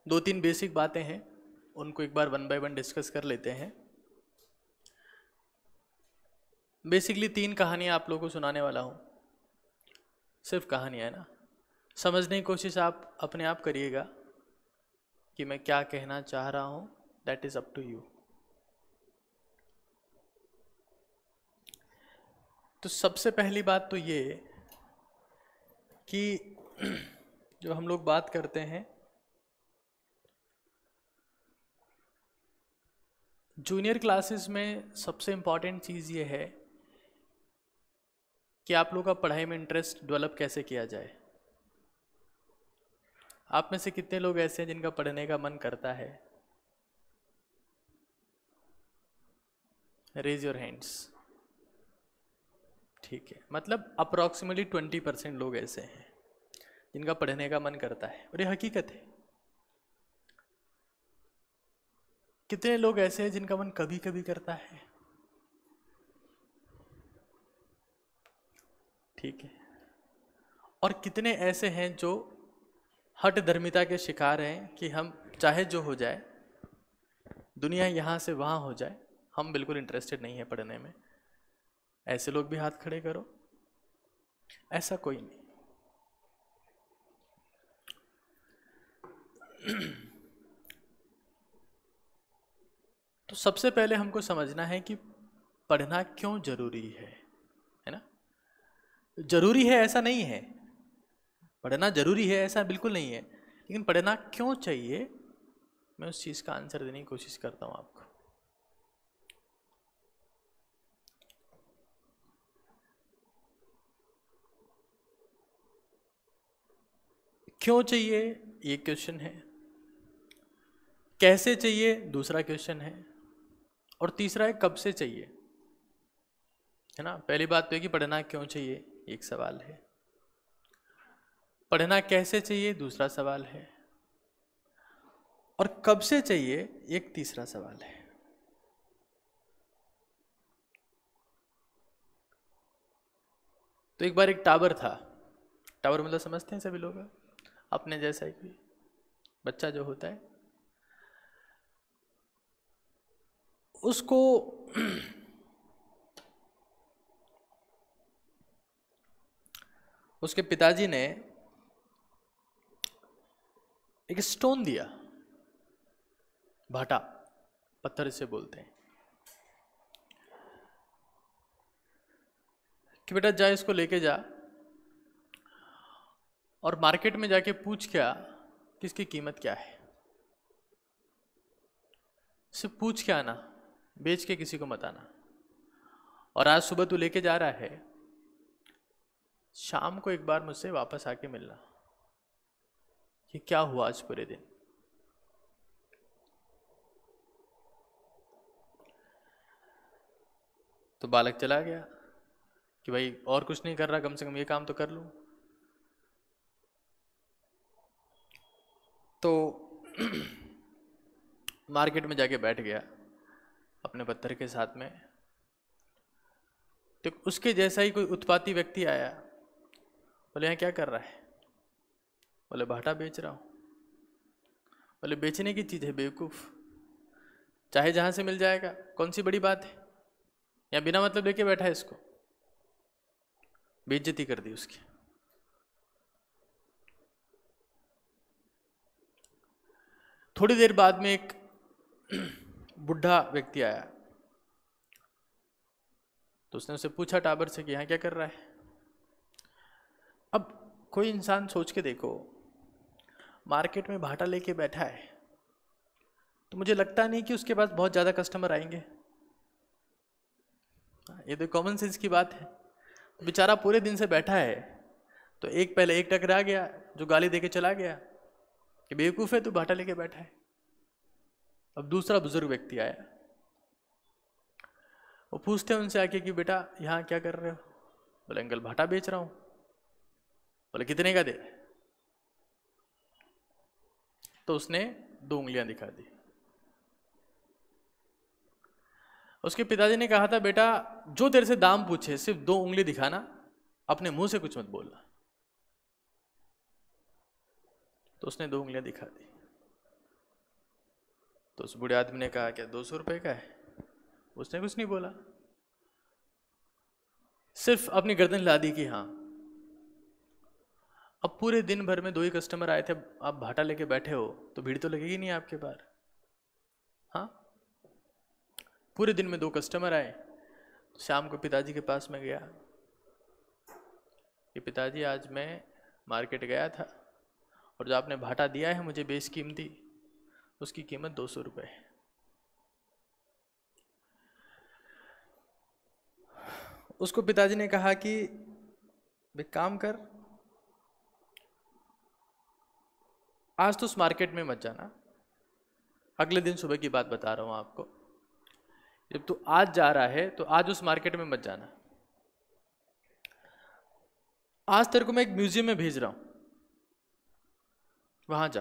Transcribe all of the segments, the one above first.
दो तीन बेसिक बातें हैं, उनको एक बार वन बाय वन डिस्कस कर लेते हैं। बेसिकली 3 कहानियाँ आप लोगों को सुनाने वाला हूँ, सिर्फ कहानियाँ है ना। समझने की कोशिश आप अपने आप करिएगा कि मैं क्या कहना चाह रहा हूँ, that is up to you. तो सबसे पहली बात तो ये कि जो हम लोग बात करते हैं, जूनियर क्लासेस में सबसे इम्पॉर्टेंट चीज़ ये है कि आप लोग का पढ़ाई में इंटरेस्ट डेवलप कैसे किया जाए। आप में से कितने लोग ऐसे हैं जिनका पढ़ने का मन करता है? Raise your hands. ठीक है, मतलब अप्रॉक्सीमेटली 20% लोग ऐसे हैं जिनका पढ़ने का मन करता है, और ये हकीकत है। कितने लोग ऐसे हैं जिनका मन कभी कभी करता है? ठीक है। और कितने ऐसे हैं जो हठ धर्मिता के शिकार हैं कि हम चाहे जो हो जाए, दुनिया यहाँ से वहाँ हो जाए, हम बिल्कुल इंटरेस्टेड नहीं है पढ़ने में। ऐसे लोग भी हाथ खड़े करो। ऐसा कोई नहीं। तो सबसे पहले हमको समझना है कि पढ़ना क्यों जरूरी है ना। जरूरी है ऐसा नहीं है, पढ़ना जरूरी है ऐसा बिल्कुल नहीं है, लेकिन पढ़ना क्यों चाहिए, मैं उस चीज़ का आंसर देने की कोशिश करता हूँ आपको। क्यों चाहिए ये क्वेश्चन है, कैसे चाहिए दूसरा क्वेश्चन है, और तीसरा है कब से चाहिए, है ना। पहली बात तो है कि पढ़ना क्यों चाहिए, एक सवाल है। पढ़ना कैसे चाहिए, दूसरा सवाल है। और कब से चाहिए, एक तीसरा सवाल है। तो एक बार एक टावर था। टावर मतलब समझते हैं सभी लोग, अपने जैसा एक बच्चा जो होता है, उसको उसके पिताजी ने एक स्टोन दिया, भाटा, पत्थर से बोलते हैं, कि बेटा जा इसको लेके जा और मार्केट में जाके पूछ क्या कि इसकी कीमत क्या है। सिर्फ पूछ के आना, बेच के किसी को मत आना। और आज सुबह तू लेके जा रहा है, शाम को एक बार मुझसे वापस आके मिलना कि क्या हुआ आज पूरे दिन। तो बालक चला गया कि भाई और कुछ नहीं कर रहा, कम से कम ये काम तो कर लूं। तो मार्केट में जाके बैठ गया अपने पत्थर के साथ में। तो उसके जैसा ही कोई उत्पाती व्यक्ति आया, बोले यहाँ क्या कर रहा है? बोले भाटा बेच रहा हूँ। बोले बेचने की चीज़ है बेवकूफ़, चाहे जहाँ से मिल जाएगा, कौन सी बड़ी बात है, या बिना मतलब लेके बैठा है इसको। बेइज्जती कर दी उसकी। थोड़ी देर बाद में एक बुढ़ा व्यक्ति आया, तो उसने उसे पूछा टाबर से कि यहाँ क्या कर रहा है। अब कोई इंसान सोच के देखो, मार्केट में भाटा लेके बैठा है, तो मुझे लगता नहीं कि उसके पास बहुत ज़्यादा कस्टमर आएंगे। ये तो कॉमन सेंस की बात है। तो बेचारा पूरे दिन से बैठा है, तो पहले एक टकरा गया जो गाली देके चला गया कि बेवकूफ़ है तू, भाटा लेके बैठा है। अब दूसरा बुजुर्ग व्यक्ति आया, वो पूछते हैं उनसे आके कि बेटा यहाँ क्या कर रहे हो? बोले अंकल भाटा बेच रहा हूँ। बोले कितने का दे? तो उसने 2 उंगलियां दिखा दी। उसके पिताजी ने कहा था बेटा जो तेरे से दाम पूछे सिर्फ 2 उंगली दिखाना, अपने मुंह से कुछ मत बोलना। तो उसने 2 उंगलियां दिखा दी। तो उस बूढ़े आदमी ने कहा, क्या 200 रुपये का है? उसने कुछ नहीं बोला, सिर्फ अपनी गर्दन हिला दी कि हाँ। अब पूरे दिन भर में 2 ही कस्टमर आए थे, आप भाटा लेके बैठे हो तो भीड़ तो लगेगी नहीं आपके बाहर। हाँ, पूरे दिन में 2 कस्टमर आए। शाम को पिताजी के पास में गया कि पिताजी आज मैं मार्केट गया था और जो आपने भाटा दिया है मुझे बेशकीमती, उसकी कीमत 200 रुपये है। उसको पिताजी ने कहा कि एक काम कर, आज तो उस मार्केट में मत जाना, अगले दिन सुबह की बात बता रहा हूं आपको। जब तू आज जा रहा है तो आज उस मार्केट में मत जाना। आज तेरे को मैं एक म्यूजियम में भेज रहा हूं, वहां जा।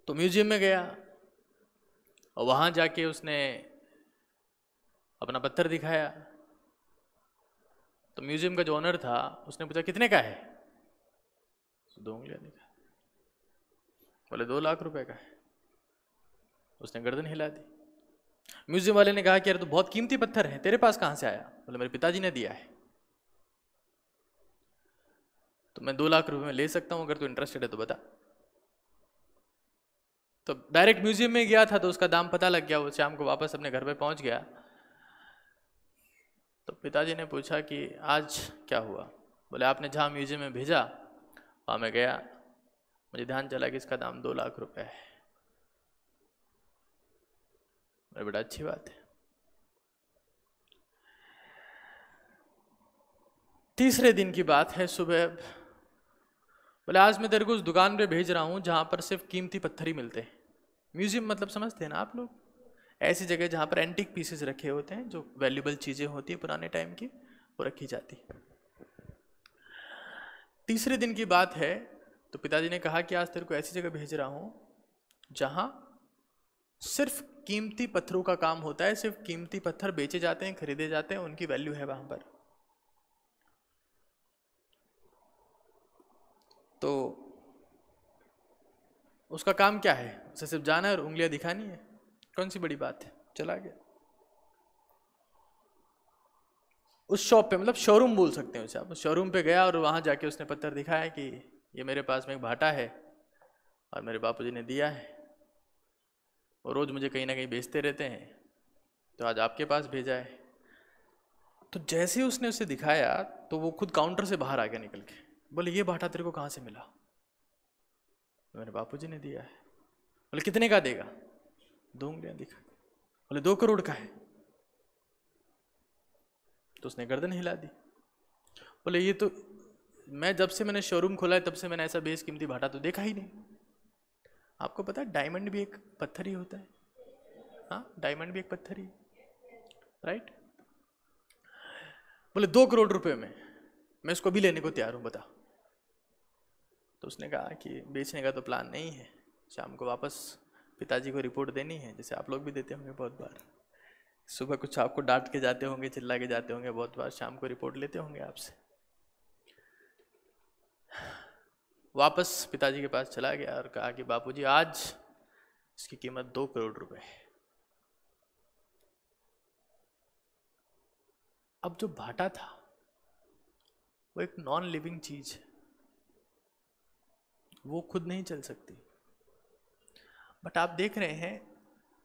तो म्यूजियम में गया और वहां जाके उसने अपना पत्थर दिखाया। तो म्यूजियम का जो ओनर था उसने पूछा कितने का है? 2 उंगलियां दिखा, बोले 2 लाख रुपए का है। उसने गर्दन हिला दी। म्यूजियम वाले ने कहा कि यार तो बहुत कीमती पत्थर है, तेरे पास कहां से आया? बोले मेरे पिताजी ने दिया है। तो मैं 2 लाख रुपए में ले सकता हूं, अगर तू इंटरेस्टेड है तो बता। तो डायरेक्ट म्यूजियम में गया था तो उसका दाम पता लग गया। वो शाम को वापस अपने घर पे पहुंच गया। तो पिताजी ने पूछा कि आज क्या हुआ? बोले आपने जहाँ म्यूजियम में भेजा वहाँ मैं गया, मुझे ध्यान चला कि इसका दाम 2 लाख रुपए है। मेरे बेटा अच्छी बात है। तीसरे दिन की बात है, सुबह बोले आज मैं तेरे को उस दुकान पे भेज रहा हूँ जहाँ पर सिर्फ कीमती पत्थर ही मिलते हैं। म्यूजियम मतलब समझते हैं ना आप लोग, ऐसी जगह जहाँ पर एंटीक पीसेस रखे होते हैं, जो वैल्यूबल चीज़ें होती है पुराने टाइम की, वो रखी जाती। तीसरे दिन की बात है तो पिताजी ने कहा कि आज तेरे को ऐसी जगह भेज रहा हूँ जहाँ सिर्फ कीमती पत्थरों का काम होता है, सिर्फ कीमती पत्थर बेचे जाते हैं, खरीदे जाते हैं, उनकी वैल्यू है वहाँ पर। तो उसका काम क्या है? उसे सिर्फ जाना है और उंगलियां दिखानी है, कौन सी बड़ी बात है। चला गया उस शॉप पे, मतलब शोरूम बोल सकते हैं उसे आप। उस शोरूम पे गया और वहाँ जाके उसने पत्थर दिखाया कि ये मेरे पास में एक भाटा है और मेरे बापूजी ने दिया है, और रोज़ मुझे कहीं ना कहीं बेचते रहते हैं, तो आज आपके पास भेजा है। तो जैसे ही उसने उसे दिखाया तो वो खुद काउंटर से बाहर आ गया निकल के। बोले ये भाटा तेरे को कहाँ से मिला? तो मेरे बापूजी ने दिया है। बोले कितने का देगा? 2 उंगलियां दिखा। बोले 2 करोड़ का है। तो उसने गर्दन हिला दी। बोले ये तो मैं जब से मैंने शोरूम खोला है तब से मैंने ऐसा बेशकीमती भाटा तो देखा ही नहीं। आपको पता है डायमंड भी एक पत्थर ही होता है। हाँ, डायमंड भी एक पत्थर ही, राइट? बोले 2 करोड़ रुपए में मैं इसको भी लेने को तैयार हूं, बता। तो उसने कहा कि बेचने का तो प्लान नहीं है, शाम को वापस पिताजी को रिपोर्ट देनी है, जैसे आप लोग भी देते होंगे बहुत बार। सुबह कुछ आपको डांट के जाते होंगे, चिल्ला के जाते होंगे बहुत बार, शाम को रिपोर्ट लेते होंगे आपसे। वापस पिताजी के पास चला गया और कहा कि बापूजी आज इसकी कीमत 2 करोड़ रुपए है। अब जो भाटा था वो एक नॉन लिविंग चीज है, वो खुद नहीं चल सकती। बट आप देख रहे हैं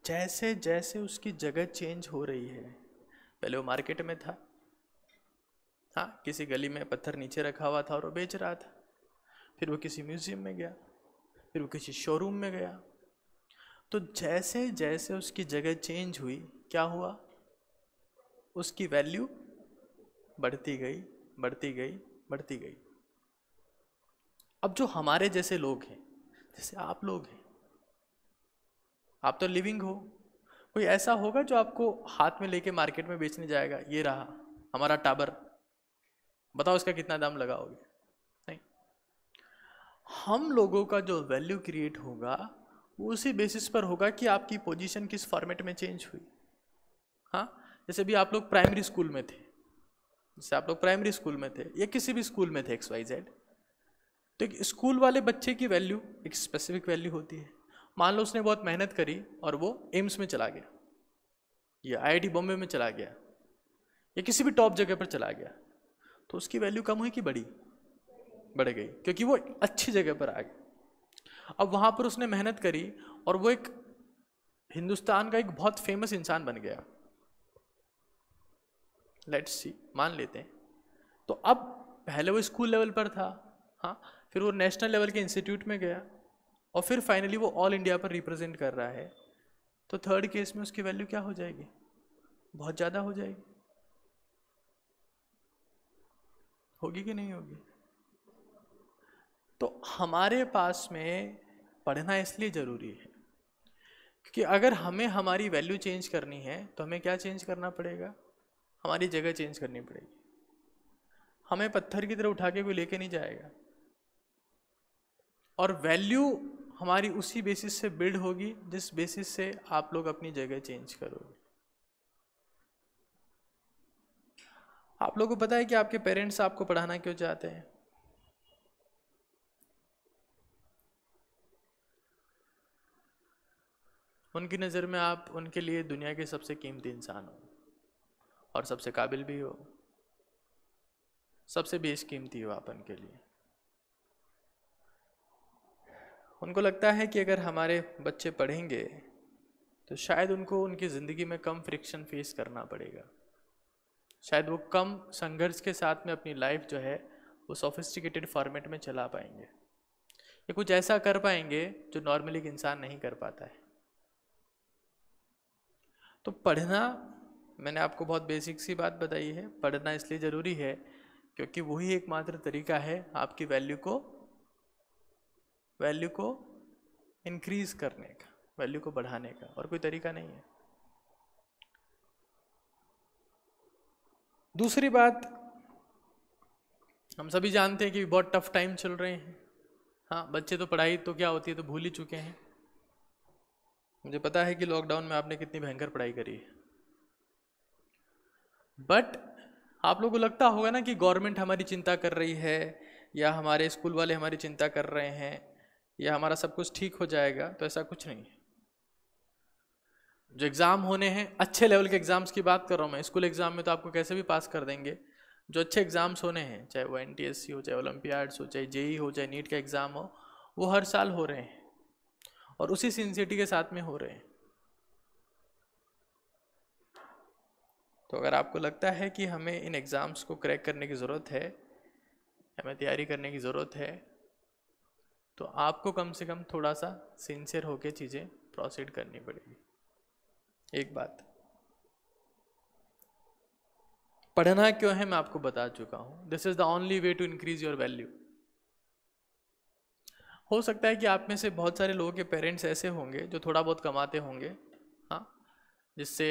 जैसे जैसे उसकी जगह चेंज हो रही है। पहले वो मार्केट में था, हाँ, किसी गली में पत्थर नीचे रखा हुआ था और वो बेच रहा था। फिर वो किसी म्यूजियम में गया, फिर वो किसी शोरूम में गया। तो जैसे जैसे उसकी जगह चेंज हुई, क्या हुआ? उसकी वैल्यू बढ़ती गई, बढ़ती गई, बढ़ती गई। अब जो हमारे जैसे लोग हैं, जैसे आप लोग हैं, आप तो लिविंग हो, कोई ऐसा होगा जो आपको हाथ में लेके मार्केट में बेचने जाएगा, ये रहा हमारा टाबर, बताओ इसका कितना दाम लगाओगे? नहीं। हम लोगों का जो वैल्यू क्रिएट होगा वो उसी बेसिस पर होगा कि आपकी पोजीशन किस फॉर्मेट में चेंज हुई। हाँ, जैसे भी आप लोग प्राइमरी स्कूल में थे, जैसे आप लोग प्राइमरी स्कूल में थे या किसी भी स्कूल में थे XYZ, तो एक स्कूल वाले बच्चे की वैल्यू एक स्पेसिफिक वैल्यू होती है। मान लो उसने बहुत मेहनत करी और वो एम्स में चला गया या आईआईटी बॉम्बे में चला गया या किसी भी टॉप जगह पर चला गया, तो उसकी वैल्यू कम हुई कि बढ़ी? बढ़ गई, क्योंकि वो अच्छी जगह पर आ गया। अब वहाँ पर उसने मेहनत करी और वो एक हिंदुस्तान का एक बहुत फेमस इंसान बन गया, लेट्स सी, मान लेते हैं। तो अब पहले वो स्कूल लेवल पर था, हाँ, फिर वो नेशनल लेवल के इंस्टीट्यूट में गया और फिर फाइनली वो ऑल इंडिया पर रिप्रेजेंट कर रहा है। तो थर्ड केस में उसकी वैल्यू क्या हो जाएगी? बहुत ज़्यादा हो जाएगी। होगी कि नहीं होगी? तो हमारे पास में पढ़ना इसलिए ज़रूरी है क्योंकि अगर हमें हमारी वैल्यू चेंज करनी है तो हमें क्या चेंज करना पड़ेगा? हमारी जगह चेंज करनी पड़ेगी। हमें पत्थर की तरह उठा के कोई लेके नहीं जाएगा, और वैल्यू हमारी उसी बेसिस से बिल्ड होगी जिस बेसिस से आप लोग अपनी जगह चेंज करोगे। आप लोगों को पता है कि आपके पेरेंट्स आपको पढ़ाना क्यों चाहते हैं? उनकी नज़र में आप उनके लिए दुनिया के सबसे कीमती इंसान हो और सबसे काबिल भी हो, सबसे बेशकीमती हो आप उनके लिए। उनको लगता है कि अगर हमारे बच्चे पढ़ेंगे तो शायद उनको उनकी ज़िंदगी में कम फ्रिक्शन फेस करना पड़ेगा, शायद वो कम संघर्ष के साथ में अपनी लाइफ जो है वो सोफिस्टिकेटेड फॉर्मेट में चला पाएंगे, या कुछ ऐसा कर पाएंगे जो नॉर्मली एक इंसान नहीं कर पाता है। तो पढ़ना, मैंने आपको बहुत बेसिक सी बात बताई है, पढ़ना इसलिए ज़रूरी है क्योंकि वही एकमात्र तरीका है आपकी वैल्यू को इंक्रीज करने का, वैल्यू को बढ़ाने का, और कोई तरीका नहीं है। दूसरी बात, हम सभी जानते हैं कि बहुत टफ टाइम चल रहे हैं। हाँ, बच्चे तो पढ़ाई तो क्या होती है तो भूल ही चुके हैं। मुझे पता है कि लॉकडाउन में आपने कितनी भयंकर पढ़ाई करी है, बट आप लोगों को लगता होगा ना कि गवर्नमेंट हमारी चिंता कर रही है, या हमारे स्कूल वाले हमारी चिंता कर रहे हैं, या हमारा सब कुछ ठीक हो जाएगा। तो ऐसा कुछ नहीं है। जो एग्ज़ाम होने हैं, अच्छे लेवल के एग्ज़ाम्स की बात कर रहा हूँ मैं, स्कूल एग्ज़ाम में तो आपको कैसे भी पास कर देंगे। जो अच्छे एग्ज़ाम्स होने हैं, चाहे वो NTSC हो, चाहे ओलंपियाड्स हो, चाहे JEE हो, चाहे नीट का एग्ज़ाम हो, वो हर साल हो रहे हैं और उसी सिंसियरिटी के साथ में हो रहे हैं। तो अगर आपको लगता है कि हमें इन एग्ज़ाम्स को क्रैक करने की ज़रूरत है, हमें तैयारी करने की ज़रूरत है, तो आपको कम से कम थोड़ा सा सिंसियर होकर चीज़ें प्रोसीड करनी पड़ेगी। एक बात, पढ़ना क्यों है मैं आपको बता चुका हूँ। This is the only way to increase your value. हो सकता है कि आप में से बहुत सारे लोगों के पेरेंट्स ऐसे होंगे जो थोड़ा बहुत कमाते होंगे, हाँ, जिससे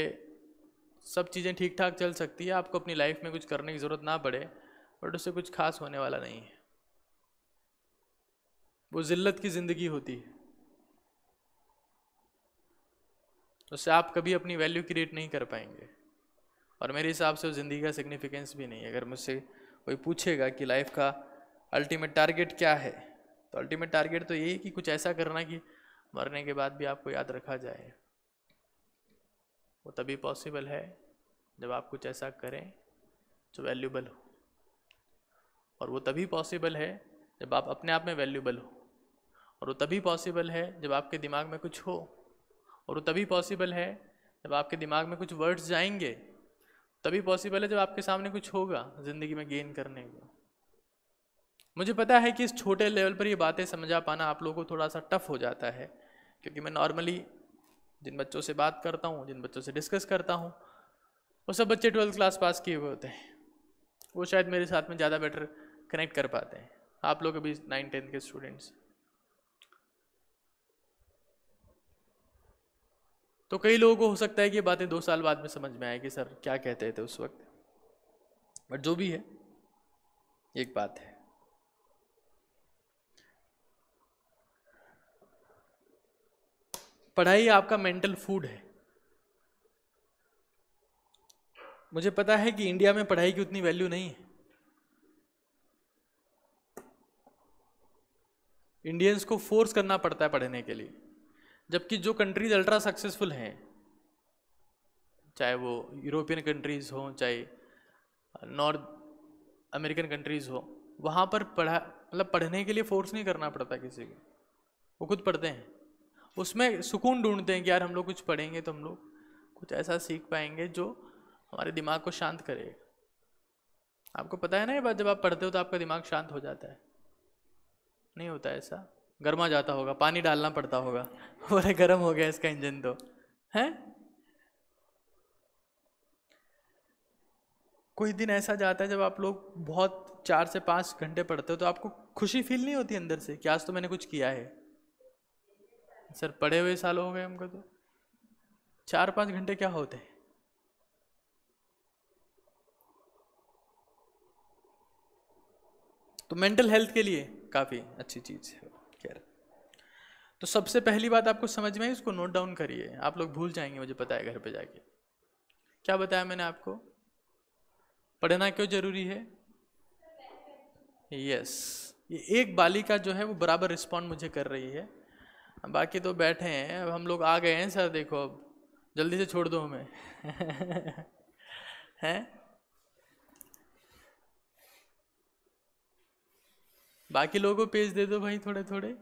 सब चीज़ें ठीक ठाक चल सकती है, आपको अपनी लाइफ में कुछ करने की ज़रूरत ना पड़े, बट उससे कुछ खास होने वाला नहीं है। वो ज़िल्लत की ज़िंदगी होती है, उससे आप कभी अपनी वैल्यू क्रिएट नहीं कर पाएंगे, और मेरे हिसाब से वो ज़िंदगी का सिग्निफिकेंस भी नहीं है। अगर मुझसे कोई पूछेगा कि लाइफ का अल्टीमेट टारगेट क्या है, तो अल्टीमेट टारगेट तो यही कि कुछ ऐसा करना कि मरने के बाद भी आपको याद रखा जाए। वो तभी पॉसिबल है जब आप कुछ ऐसा करें जो वैल्यूबल हो, और वो तभी पॉसिबल है जब आप अपने आप में वैल्यूबल हो, और वो तभी पॉसिबल है जब आपके दिमाग में कुछ हो, और वो तभी पॉसिबल है जब आपके दिमाग में कुछ वर्ड्स जाएंगे, तभी पॉसिबल है जब आपके सामने कुछ होगा ज़िंदगी में गेन करने को। मुझे पता है कि इस छोटे लेवल पर ये बातें समझा पाना आप लोगों को थोड़ा सा टफ हो जाता है, क्योंकि मैं नॉर्मली जिन बच्चों से बात करता हूँ, जिन बच्चों से डिस्कस करता हूँ, वो सब बच्चे 12th क्लास पास किए हुए होते हैं। वो शायद मेरे साथ में ज़्यादा बेटर कनेक्ट कर पाते हैं। आप लोग अभी 9th-10th के स्टूडेंट्स, तो कई लोगों को हो सकता है कि ये बातें 2 साल बाद में समझ में आए कि सर क्या कहते थे उस वक्त, बट जो भी है, एक बात है, पढ़ाई आपका मेंटल फूड है। मुझे पता है कि इंडिया में पढ़ाई की उतनी वैल्यू नहीं है, इंडियंस को फोर्स करना पड़ता है पढ़ने के लिए, जबकि जो कंट्रीज अल्ट्रा सक्सेसफुल हैं, चाहे वो यूरोपियन कंट्रीज़ हों, चाहे नॉर्थ अमेरिकन कंट्रीज़ हो, वहाँ पर पढ़ने के लिए फोर्स नहीं करना पड़ता किसी को, वो खुद पढ़ते हैं। उसमें सुकून ढूंढते हैं कि यार हम लोग कुछ पढ़ेंगे तो हम लोग कुछ ऐसा सीख पाएंगे जो हमारे दिमाग को शांत करेगा। आपको पता है ना ये बात, जब आप पढ़ते हो तो आपका दिमाग शांत हो जाता है? नहीं होता ऐसा, गर्मा जाता होगा, पानी डालना पड़ता होगा बोले गर्म हो गया इसका इंजन तो है। कोई दिन ऐसा जाता है जब आप लोग बहुत 4 से 5 घंटे पढ़ते हो तो आपको खुशी फील नहीं होती अंदर से कि आज तो मैंने कुछ किया है? सर पढ़े हुए साल हो गए हमको, तो 4-5 घंटे क्या होते हैं? तो मेंटल हेल्थ के लिए काफ़ी अच्छी चीज़ है। खैर, तो सबसे पहली बात आपको समझ में आई, इसको नोट डाउन करिए, आप लोग भूल जाएंगे, मुझे पता है घर पे जाके। क्या बताया मैंने आपको? पढ़ना क्यों जरूरी है? यस, ये एक बालिका जो है वो बराबर रिस्पॉन्ड मुझे कर रही है, बाकी तो बैठे हैं। अब हम लोग आ गए हैं सर, देखो अब जल्दी से छोड़ दो हमें हैं? बाकी लोगों को पेज दे दो भाई, थोड़े थोड़े,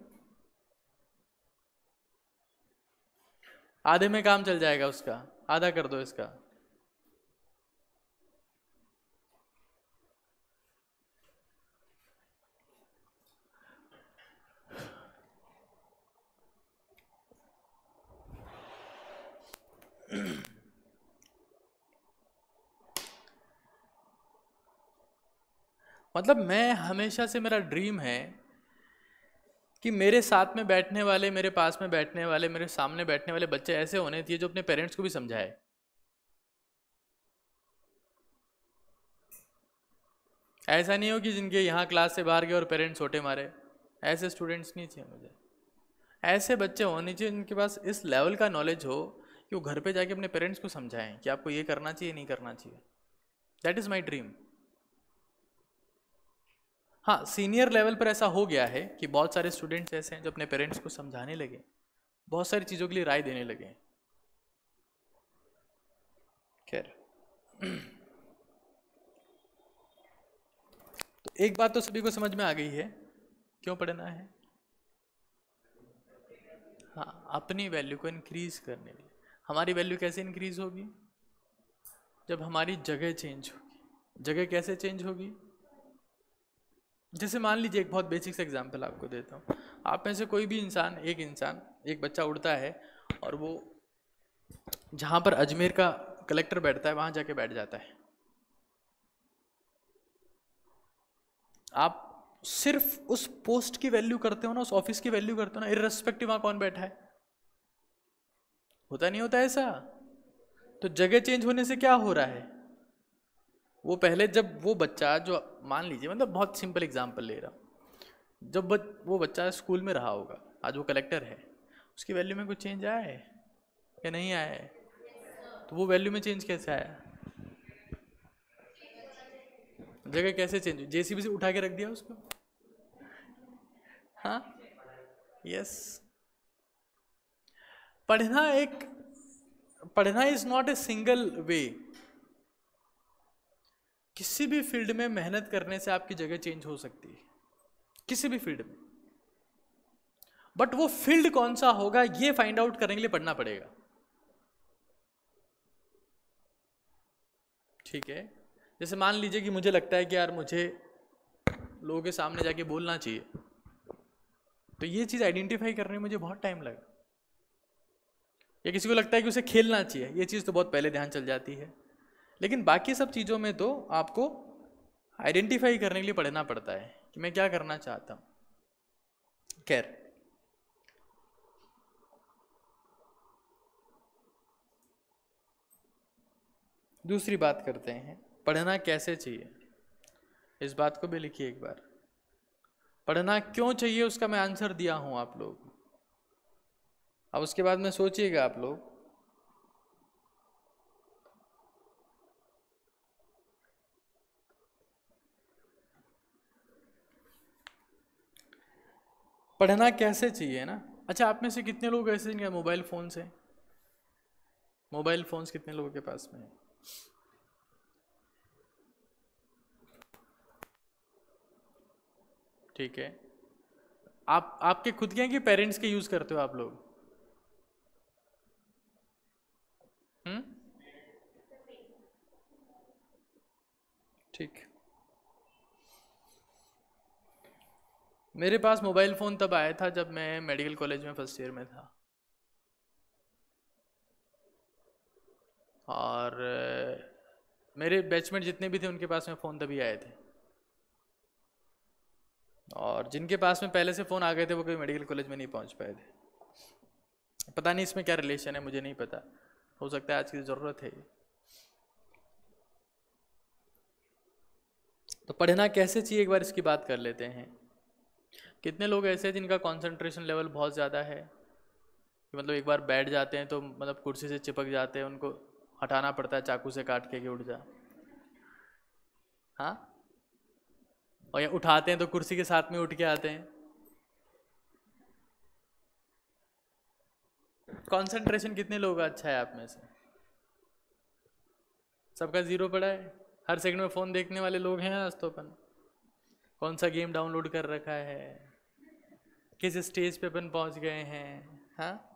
आधे में काम चल जाएगा उसका, आधा कर दो इसका। मतलब मैं हमेशा से, मेरा ड्रीम है कि मेरे साथ में बैठने वाले, मेरे पास में बैठने वाले, मेरे सामने बैठने वाले बच्चे ऐसे होने चाहिए जो अपने पेरेंट्स को भी समझाए। ऐसा नहीं हो कि जिनके यहाँ क्लास से बाहर गए और पेरेंट्स छोटे मारे, ऐसे स्टूडेंट्स नहीं चाहिए मुझे। ऐसे बच्चे होने चाहिए जिनके पास इस लेवल का नॉलेज हो कि वो घर पे जाके अपने पेरेंट्स को समझाएं कि आपको ये करना चाहिए, नहीं करना चाहिए। That is my dream. हाँ, सीनियर लेवल पर ऐसा हो गया है कि बहुत सारे स्टूडेंट्स ऐसे हैं जो अपने पेरेंट्स को समझाने लगे, बहुत सारी चीज़ों के लिए राय देने लगे। खैर, तो एक बात तो सभी को समझ में आ गई है, क्यों पढ़ना है? हाँ, अपनी वैल्यू को इंक्रीज करने लिए। हमारी वैल्यू कैसे इंक्रीज होगी? जब हमारी जगह चेंज होगी। जगह कैसे चेंज होगी? जैसे मान लीजिए, एक बहुत बेसिक सा एग्जांपल आपको देता हूँ। आप में से कोई भी इंसान, एक बच्चा उड़ता है और वो जहाँ पर अजमेर का कलेक्टर बैठता है वहाँ जाके बैठ जाता है। आप सिर्फ उस पोस्ट की वैल्यू करते हो ना, उस ऑफिस की वैल्यू करते हो ना, इर्रेस्पेक्टिव वहाँ कौन बैठा है। होता नहीं होता ऐसा? तो जगह चेंज होने से क्या हो रहा है? वो पहले, जब वो बच्चा, जो मान लीजिए, मतलब बहुत सिंपल एग्जांपल ले रहा हूँ, जब वो बच्चा स्कूल में रहा होगा, आज वो कलेक्टर है, उसकी वैल्यू में कुछ चेंज आया है या नहीं आया है? तो वो वैल्यू में चेंज कैसे आया? जगह कैसे चेंज हुई? जेसीबी से उठा के रख दिया उसको? हाँ, यस। पढ़ना is not a single way. किसी भी फील्ड में मेहनत करने से आपकी जगह चेंज हो सकती है, किसी भी फील्ड में। बट वो फील्ड कौन सा होगा ये फाइंड आउट करने के लिए पढ़ना पड़ेगा। ठीक है, जैसे मान लीजिए कि मुझे लगता है कि यार मुझे लोगों के सामने जाके बोलना चाहिए, तो ये चीज़ आइडेंटिफाई करने में मुझे बहुत टाइम लगा। या किसी को लगता है कि उसे खेलना चाहिए, ये चीज़ तो बहुत पहले ध्यान चल जाती है। लेकिन बाकी सब चीज़ों में तो आपको आइडेंटिफाई करने के लिए पढ़ना पड़ता है कि मैं क्या करना चाहता हूँ। खैर, दूसरी बात करते हैं, पढ़ना कैसे चाहिए। इस बात को भी लिखिए एक बार। पढ़ना क्यों चाहिए उसका मैं आंसर दिया हूं आप लोग। अब उसके बाद में सोचिएगा आप लोग, पढ़ना कैसे चाहिए ना। अच्छा, आप में से कितने लोग ऐसे जिनके मोबाइल फ़ोन्स हैं? मोबाइल फ़ोन्स कितने लोगों के पास में है? ठीक है। आप आपके खुद के हैं कि पेरेंट्स के यूज़ करते हो आप लोग? हम्म, ठीक। मेरे पास मोबाइल फ़ोन तब आया था जब मैं मेडिकल कॉलेज में फर्स्ट ईयर में था, और मेरे बैचमेट जितने भी थे उनके पास में फ़ोन तभी आए थे, और जिनके पास में पहले से फ़ोन आ गए थे वो कभी मेडिकल कॉलेज में नहीं पहुंच पाए थे। पता नहीं इसमें क्या रिलेशन है, मुझे नहीं पता, हो सकता है आज की ज़रूरत है ये। तो पढ़ना कैसे चाहिए, एक बार इसकी बात कर लेते हैं। कितने लोग ऐसे हैं जिनका कंसंट्रेशन लेवल बहुत ज़्यादा है, कि मतलब एक बार बैठ जाते हैं तो मतलब कुर्सी से चिपक जाते हैं, उनको हटाना पड़ता है चाकू से काट के कि उठ जा। हाँ, और या उठाते हैं तो कुर्सी के साथ में उठ के आते हैं। कंसंट्रेशन कितने लोगों का अच्छा है आप में से? सबका जीरो पड़ा है। हर सेकंड में फ़ोन देखने वाले लोग हैं आज तो अपन। कौन सा गेम डाउनलोड कर रखा है, किस स्टेज पे अपन पहुंच गए हैं। हाँ,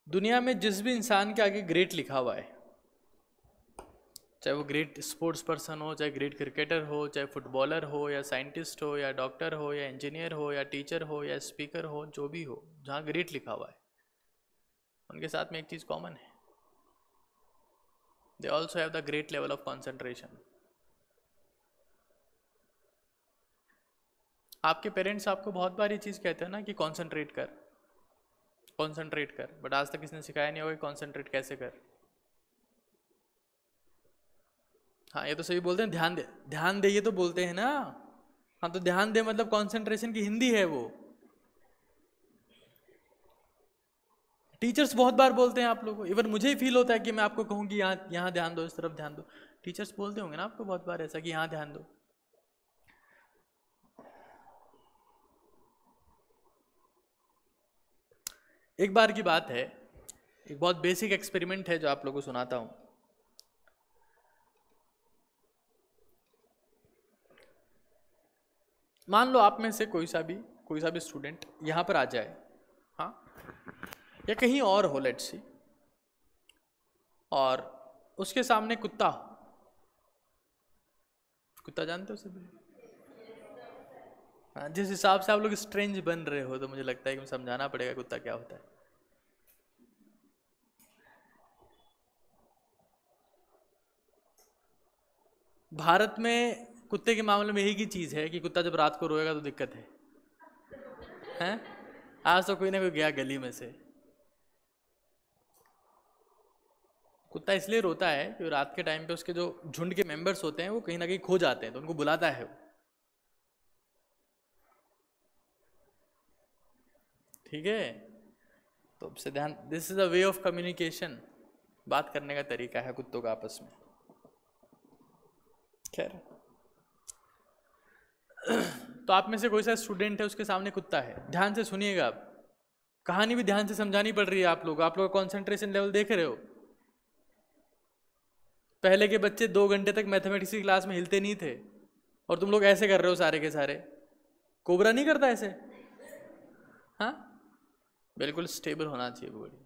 दुनिया में जिस भी इंसान के आगे ग्रेट लिखा हुआ है, चाहे वो ग्रेट स्पोर्ट्स पर्सन हो, चाहे ग्रेट क्रिकेटर हो, चाहे फुटबॉलर हो, या साइंटिस्ट हो, या डॉक्टर हो, या इंजीनियर हो, या टीचर हो, या स्पीकर हो, जो भी हो, जहाँ ग्रेट लिखा हुआ है उनके साथ में एक चीज़ कॉमन है, they also have the great level of concentration. आपके पेरेंट्स आपको बहुत बार ये चीज़ कहते हैं ना कि कॉन्सेंट्रेट कर, कॉन्सेंट्रेट कर, बट आज तक किसने सिखाया नहीं होगा कि कॉन्सेंट्रेट कैसे कर। हाँ, ये तो सही बोलते हैं, ध्यान दे, ध्यान दे, ये तो बोलते हैं ना। हाँ, तो ध्यान दे मतलब कंसंट्रेशन की हिंदी है वो। टीचर्स बहुत बार बोलते हैं आप लोगों को, इवन मुझे ही फील होता है कि मैं आपको कहूँ कि यहाँ यहाँ ध्यान दो, इस तरफ ध्यान दो। टीचर्स बोलते होंगे ना आपको बहुत बार ऐसा कि यहाँ ध्यान दो। एक बार की बात है, एक बहुत बेसिक एक्सपेरिमेंट है जो आप लोगों को सुनाता हूँ। मान लो आप में से कोई सा भी स्टूडेंट यहाँ पर आ जाए, हाँ, या कहीं और हो, लेट्स सी, और उसके सामने कुत्ता हो। कुत्ता जानते हो सभी? हाँ, जिस हिसाब से आप लोग स्ट्रेंज बन रहे हो तो मुझे लगता है कि मुझे समझाना पड़ेगा कुत्ता क्या होता है। भारत में कुत्ते के मामले में एक ही चीज़ है कि कुत्ता जब रात को रोएगा तो दिक्कत है, हैं? आज तो कोई ना कोई गया गली में से। कुत्ता इसलिए रोता है कि रात के टाइम पे उसके जो झुंड के मेंबर्स होते हैं वो कहीं ना कहीं खो जाते हैं, तो उनको बुलाता है वो। ठीक है, तो अब से ध्यान, this is a way of communication, बात करने का तरीका है कुत्तों का आपस में। खैर, तो आप में से कोई सा स्टूडेंट है, उसके सामने कुत्ता है, ध्यान से सुनिएगा आप, कहानी भी ध्यान से समझानी पड़ रही है आप लोग का कॉन्सेंट्रेशन लेवल देख रहे हो। पहले के बच्चे 2 घंटे तक मैथमेटिक्स की क्लास में हिलते नहीं थे, और तुम लोग ऐसे कर रहे हो सारे के सारे। कोबरा नहीं करता ऐसे, हाँ, बिल्कुल स्टेबल होना चाहिए बॉडी।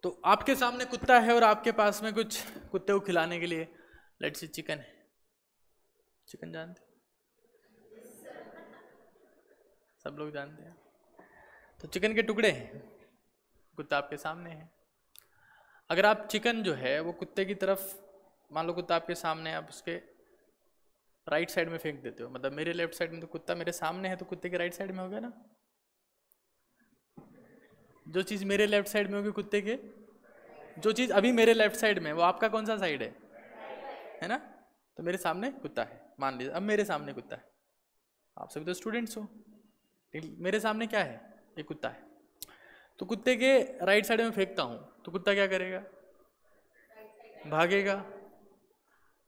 तो आपके सामने कुत्ता है और आपके पास में कुछ कुत्ते को खिलाने के लिए, लेट्स से चिकन है। चिकन जानते, सब लोग जानते हैं। तो चिकन के टुकड़े हैं, कुत्ता आपके सामने है। अगर आप चिकन जो है वो कुत्ते की तरफ, मान लो कुत्ता आपके सामने है, आप उसके राइट साइड में फेंक देते हो, मतलब मेरे लेफ्ट साइड में, तो कुत्ता मेरे सामने है तो कुत्ते के राइट साइड में हो गया ना। जो चीज़ मेरे लेफ्ट साइड में होगी कुत्ते के, जो चीज़ अभी मेरे लेफ्ट साइड में, वो आपका कौन सा साइड है ना। तो मेरे सामने कुत्ता है, मान लीजिए अब मेरे सामने कुत्ता है, आप सभी तो स्टूडेंट्स हो, मेरे सामने क्या है, एक कुत्ता है। तो कुत्ते के राइट साइड में फेंकता हूँ तो कुत्ता क्या करेगा? भागेगा,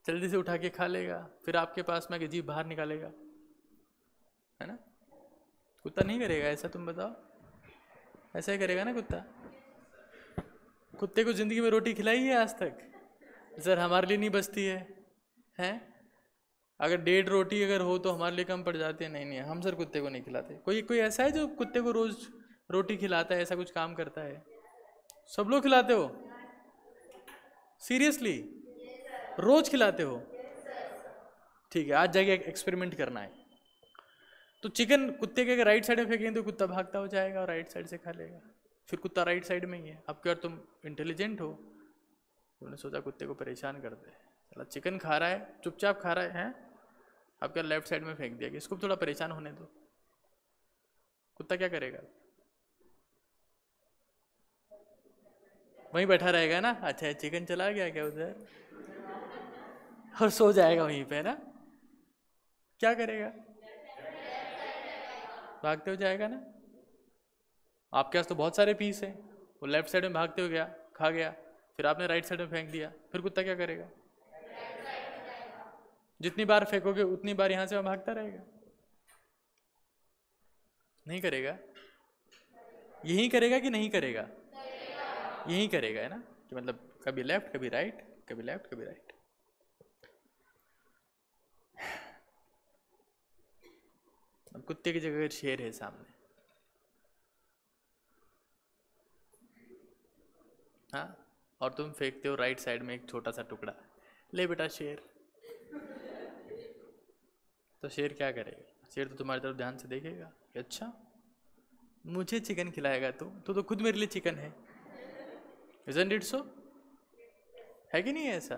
जल्दी से उठा के खा लेगा, फिर आपके पास में आके जीभ बाहर निकालेगा, है ना? कुत्ता नहीं करेगा ऐसा? तुम बताओ, ऐसा ही करेगा ना कुत्ता? कुत्ते को जिंदगी में रोटी खिलाई है आज तक? सर हमारे लिए नहीं बचती है, हैं? अगर 1.5 रोटी अगर हो तो हमारे लिए कम पड़ जाती है। नहीं नहीं, हम सर कुत्ते को नहीं खिलाते। कोई कोई ऐसा है जो कुत्ते को रोज रोटी खिलाता है, ऐसा कुछ काम करता है? सब लोग खिलाते हो? सीरियसली? रोज खिलाते हो? ठीक है, आज जाके एक्सपेरिमेंट करना है। तो चिकन कुत्ते के राइट साइड में फेंकेंगे तो कुत्ता भागता हो जाएगा और राइट साइड से खा लेगा। फिर कुत्ता राइट साइड में ही है। अब क्या तुम इंटेलिजेंट हो, तुमने सोचा कुत्ते को परेशान कर दे, चला चिकन खा रहा है, चुपचाप खा रहा है, अब क्या लेफ्ट साइड में फेंक दिया कि इसको थोड़ा परेशान होने दो। कुत्ता क्या करेगा? वहीं बैठा रहेगा ना, अच्छा चिकन चला गया क्या उधर, और सो जाएगा वहीं पे ना। क्या करेगा? भागते हो जाएगा ना। आपके पास तो बहुत सारे पीस हैं, वो लेफ्ट साइड में भागते हो गया, खा गया, फिर आपने राइट साइड में फेंक दिया, फिर कुत्ता क्या करेगा? जितनी बार फेंकोगे उतनी बार यहां से वहां भागता रहेगा। नहीं करेगा? यही करेगा कि नहीं करेगा? यही करेगा, है ना? कि मतलब कभी लेफ्ट कभी राइट, कभी लेफ्ट कभी राइट। अब कुत्ते की जगह शेर है सामने, हाँ, और तुम फेंकते हो राइट साइड में एक छोटा सा टुकड़ा, ले बेटा शेर। तो शेर क्या करेगा? शेर तो तुम्हारी तरफ ध्यान से देखेगा कि अच्छा मुझे चिकन खिलाएगा तो खुद मेरे लिए चिकन है। Isn't it so? है कि नहीं है ऐसा?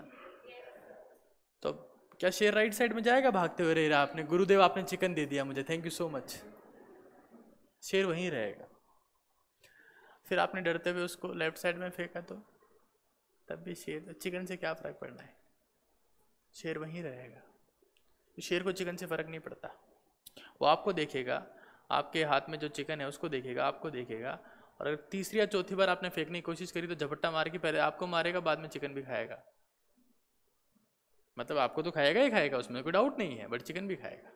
तो क्या शेर राइट साइड में जाएगा भागते हुए? रहा आपने गुरुदेव आपने चिकन दे दिया मुझे, थैंक यू सो मच। शेर वहीं रहेगा। फिर आपने डरते हुए उसको लेफ्ट साइड में फेंका तो तब भी शेर, चिकन से क्या फर्क पड़ना है? शेर वहीं रहेगा। शेर को चिकन से फर्क नहीं पड़ता, वो आपको देखेगा, आपके हाथ में जो चिकन है उसको देखेगा, आपको देखेगा, और अगर तीसरी या चौथी बार आपने फेंकने की कोशिश करी तो झपट्टा मार के पहले आपको मारेगा, बाद में चिकन भी खाएगा। मतलब आपको तो खाएगा ही खाएगा, उसमें कोई डाउट नहीं है, बट चिकन भी खाएगा।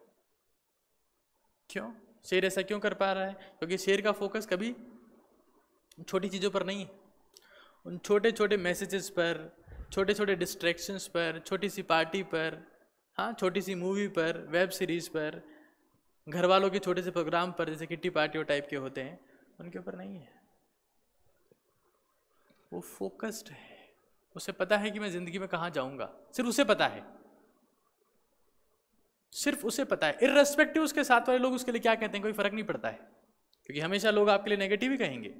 क्यों? शेर ऐसा क्यों कर पा रहा है? क्योंकि शेर का फोकस कभी छोटी चीज़ों पर नहीं है, उन छोटे छोटे मैसेजेस पर, छोटे छोटे डिस्ट्रैक्शंस पर, छोटी सी पार्टी पर, हाँ छोटी सी मूवी पर, वेब सीरीज पर, घर वालों के छोटे से प्रोग्राम पर, जैसे किट्टी पार्टी टाइप के होते हैं, उनके ऊपर नहीं है। वो फोकस्ड है, उसे पता है कि मैं जिंदगी में कहाँ जाऊंगा, सिर्फ उसे पता है, सिर्फ उसे पता है। इर्रेस्पेक्टिव उसके साथ वाले लोग उसके लिए क्या कहते हैं कोई फर्क नहीं पड़ता है, क्योंकि हमेशा लोग आपके लिए नेगेटिव ही कहेंगे।